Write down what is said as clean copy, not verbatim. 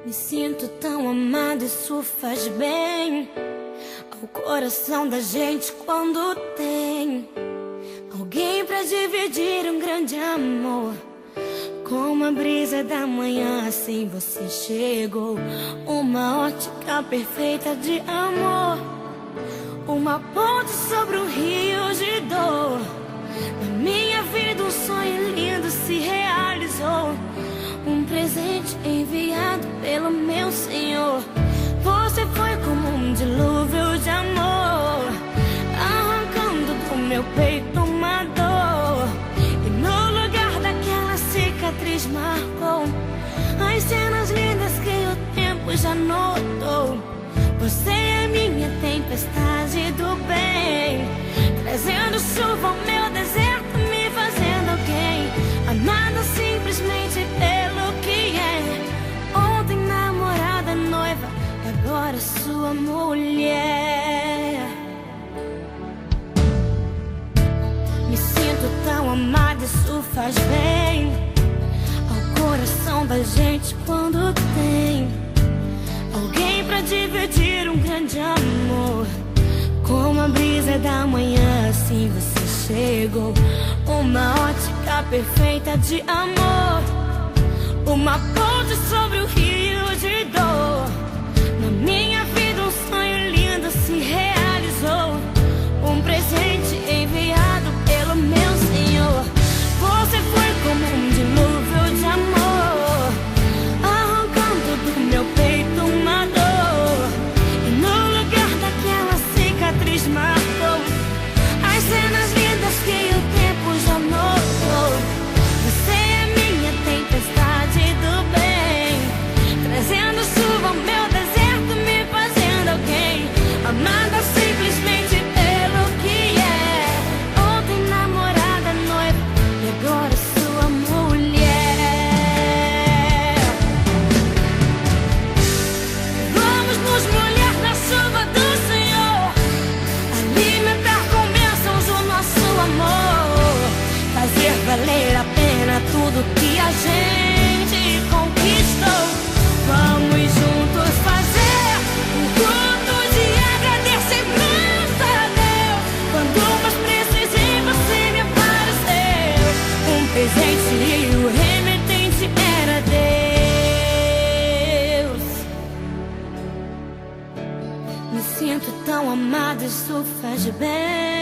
Me sinto tão amada, isso faz bem ao coração da gente quando tem alguém pra dividir um grande amor. Como a brisa da manhã, assim você chegou. Uma ótica perfeita de amor, uma ponte sobre um rio de dor. Na minha vida um sonho lindo se realizou, um presente enviado pelo meu Senhor. Você foi como um dilúvio de amor, arrancando do meu peito uma dor. E no lugar daquela cicatriz marcou as cenas lindas que o tempo já notou. Você é minha tempestade do bem, trazendo chuva ao meu deserto, me fazendo alguém amada simplesmente pelo que é. Ontem namorada, noiva, agora sua mulher. Me sinto tão amada, isso faz bem ao coração da gente quando tem alguém pra dividir um grande amor. Como a brisa da manhã, assim você chegou. Uma ótica perfeita de amor, uma ponte sobre o rio de dor. Na minha vida um sonho lindo se realizou, um presente enviado pelo meu Senhor. Você foi como um dilúvio de amor, arrancando do meu peito uma dor. E no lugar daquela cicatriz marcou as cenas lindas que o tempo já notou. Você é minha tempestade do bem, trazendo chuva ao meu deserto, me fazendo alguém amada simplesmente pelo que é. Ontem namorada, noiva, e agora sua mulher. Vamos nos molhar na chuva do Senhor, alimentar com bênçãos o nosso amor, fazer valer a pena tudo que a gente conquistou. Vamos juntos fazer um culto de agradecimento a Deus. Quando mais precisei, você me apareceu, um presente e o remetente era Deus. Me sinto tão amada, isso faz bem